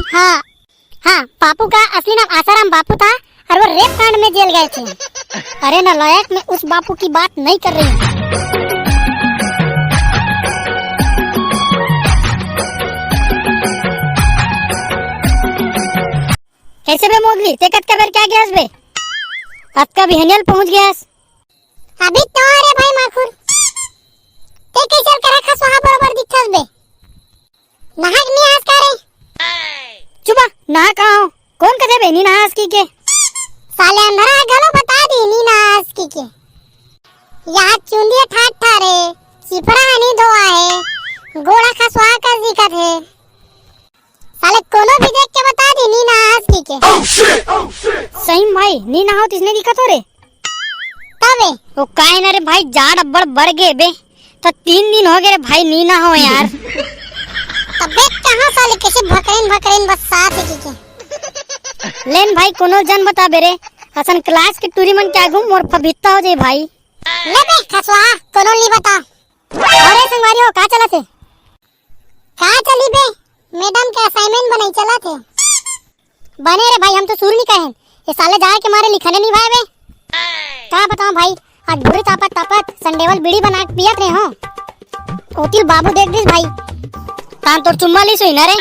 हाँ हाँ, बापू का असली नाम आसाराम बापू था और वो रेप कांड में जेल गए थे। अरे नालायक, मैं उस बापू की बात नहीं कर रही हूँ। कैसे बे मोगली, ते कत का बेर क्या गयास बे? अब का बिहनियल पहुंच गयास। अभी तो अरे भाई माखुर, ते कैसे कर रखा वहां बराबर दिखस बे? नहाक नहीं आस करे। चुपा, नहा कहाँ हो? कौन कहे बे नी नहास की के? साले अंधरा गलो बता दी नी नहास की के। यहाँ चुंदिया ठाट ठारे, चिपरा नहीं धोआ है, गोड़ा का सुहा कर दिखत है। साले कोनो भी देख के बता दी नी नहास की के। सही भाई, नी नहाओ तिसने दिखत हो रे? तबे वो काहे ना रे भाई, जाड़ अब्बड़ बढ़ गए बे, तो 3 दिन हो गए रे भाई नी नहाओ यार। तबे कहाँ साले कैसे भकरेन बस साथ ही के। लेन भाई कोनो जन बता बेरे, असन क्लास के टूरी मन क्या घूम मोर पवित्र हो जाए भाई। ले बे खसवा, कोनो ली बता। अरे संगवारी हो, का चला थे? का चली बे? मैडम के असाइनमेंट बनाई चला थे। बने रे भाई, हम तो सुर नहीं कहे, ये साले जाए के मारे लिखने नहीं भाई बे। क्या बताऊं भाई, आज बुरी तापत संडेवल बीड़ी बना के पियत रहे हो। ओतिल बाबू देख दिस भाई, कान तो चुम्मा ली सुई ना रे।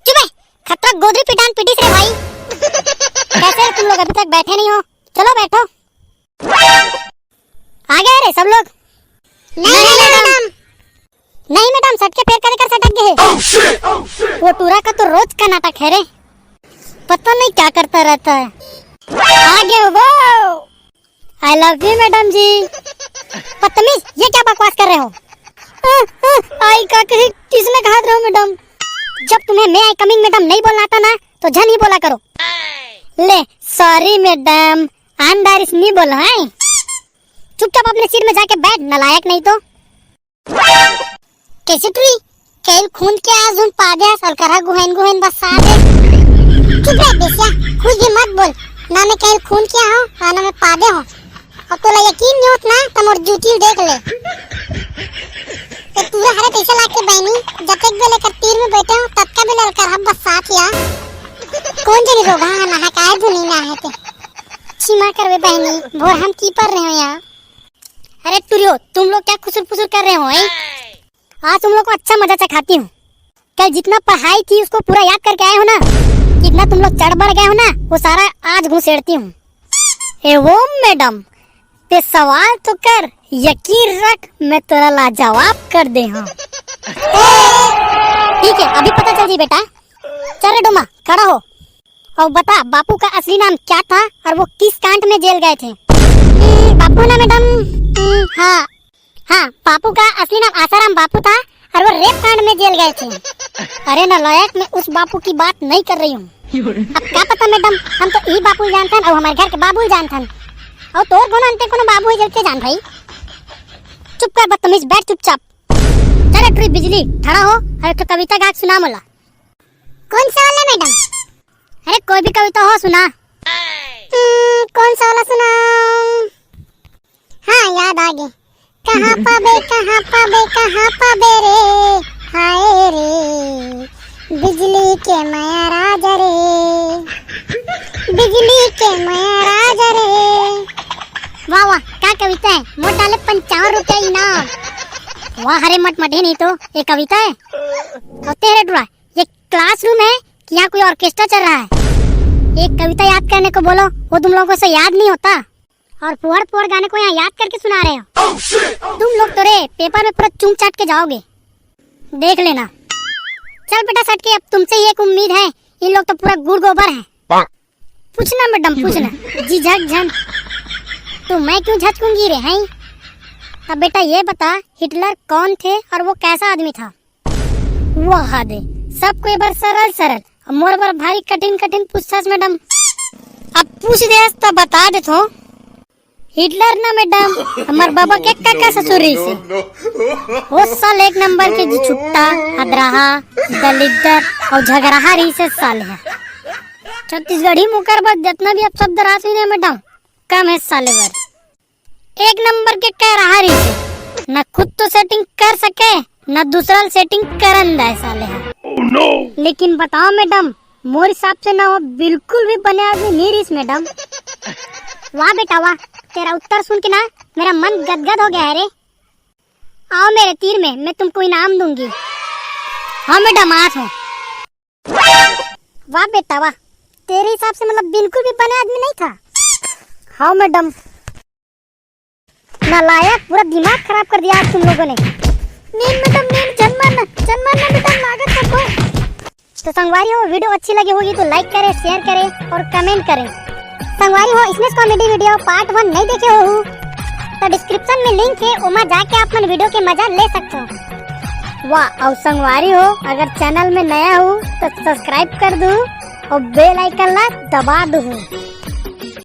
चुप, खतरा गोदरी पिटान पिटिस रे भाई। कैसे तुम लोग अभी तक बैठे नहीं हो? चलो बैठो। आ गए रे सब लोग? नहीं मैडम, नहीं मैडम, सट के पैर कर सटक गए। वो टूरा का तो रोज का नाटक है रे, पता नहीं क्या करता रहता है। आ गए वो। आई लव यू मैडम जी। बदतमीज, ये क्या बकवास कर रहे हो? आई का किसने कहा रहे हो मैडम? जब तुम्हें मैं आई कमिंग मैडम नहीं बोलना आता ना, तो झन ही बोला करो। ले सॉरी मैडम, आंदारिश नहीं बोलो है। चुपचाप अपने सिर में जाके बैठ, नालायक नहीं तो। कैसे ट्री कैल खून के आजुन पादे और करा गुहेन बस सादे। चुप रह बेसिया, कुछ भी मत बोल। ना मैं कैल खून किया हूँ, ना मैं पादे हूँ। अब तो यकीन नहीं होता ना, तो मोर जूती देख ले। तो पूरा हरे पैसे लाके बहनी, जब तक भी लेकर तीर में बैठे हूँ, तब का भी ललकर हम बस साथ या। कौन जनी रोगा नहा काहे धुनी ना है ते। छिमा करवे बहनी, भोर हम की पर रहे हो यहाँ। अरे टुरियो, तुम लोग क्या खुसुर फुसुर कर रहे हो? आज तुम लोग को अच्छा मजा चखाती हूँ। कल जितना पढ़ाई थी उसको पूरा याद करके आए हो ना? जितना तुम लोग चढ़ बढ़ गए हो ना, वो सारा आज घुसेड़ती हूँ। ए वो मैडम, ते सवाल तो कर, यकीन रख मैं तेरा लाजवाब कर दे। हाँ ठीक है, अभी पता चल जी बेटा। चल रे डोमा, खड़ा हो और बता बापू का असली नाम क्या था और वो किस कांड में जेल गए थे? बापू ना मैडम? हाँ हाँ, बापू का असली नाम आसाराम बापू था और वो रेप कांड में जेल गए थे। अरे नालायक, मैं उस बापू की बात नहीं कर रही हूँ। अब क्या पता मैडम, हम तो यही बाबू जानथन और हमारे घर के बाबू जानथन, और तोर कौन अंते कोनो बाबू ही जलते जान भाई। चुप कर बदतमीज, बैठ चुपचाप। चल ट्री बिजली, खड़ा हो और एक कविता गा सुना मोला। कौन सा वाला मैडम? अरे कोई भी कविता हो सुना। कौन सा वाला सुना? हाँ याद आ गया। कहाँ पाबे रे, हाय रे बिजली के माया राजा रे, बिजली के माया राजा रे। वाह वाह, क्या कविता है। मोट डाले 55 रुपया इनाम। वाह हरे मट मटे नहीं तो ये कविता है। और तेरे डुरा, ये क्लासरूम है कि यहाँ कोई ऑर्केस्ट्रा चल रहा है? एक कविता याद करने को बोलो, वो तुम लोगों से याद नहीं होता, और पुअर गाने को यहाँ याद करके सुना रहे हो। तुम लोग तो रे पेपर में पूरा चूम चाट के जाओगे, देख लेना। चल बेटा सट के, अब तुमसे ही एक उम्मीद है, इन लोग तो पूरा गुड़ गोबर है। पूछना मैडम पूछना, जी झक झन। तो मैं क्यों झचकूंगी रे हैं? अब बेटा ये बता, हिटलर कौन थे और वो कैसा आदमी था? वाह दे, सबको एक बार सरल और मोर बार भारी कठिन पूछताछ मैडम। अब पूछ दे तो बता दे तो। हिटलर ना मैडम, हमार बाबा के काका ससुर रही से। वो साल 1 नंबर के छुट्टा, हदराहा, दलिद्दर और झगड़ाहा रही से साल है। छत्तीसगढ़ी मुकर बाद जितना भी अब शब्द राशि है मैडम, कम है साले भर। 1 नंबर के कह रहा रही से, न खुद तो सेटिंग कर सके न दूसरा सेटिंग करन दे साले है। लेकिन बताओ मैडम, मोर हिसाब से ना वो बिल्कुल भी बने आदमी नहीं रहीस मैडम। वाह बेटा वाह, तेरा उत्तर सुन के ना मेरा मन गदगद हो गया है रे। आओ मेरे तीर में, मैं तुमको इनाम दूंगी। हाँ मैडम, आज हो। वाह बेटा वाह, तेरे हिसाब से मतलब बिल्कुल भी बने आदमी नहीं था। हाँ मैडम। नालायक, पूरा दिमाग खराब कर दिया आज तुम लोगों ने। नीन मैडम नीन, जनमान बेटा लागत सबको। तो संगवारी हो, वीडियो अच्छी लगी होगी तो लाइक करें, शेयर करें और कमेंट करें। संगवारी हो, इसमें कॉमेडी वीडियो पार्ट 1 नहीं देखे हो तो डिस्क्रिप्शन में लिंक है, वहाँ जाके आप मन वीडियो के मजा ले सकते हो। वाह, और संगवारी हो, अगर चैनल में नया हो तो सब्सक्राइब कर दो और बेल आइकन ला दबा दो।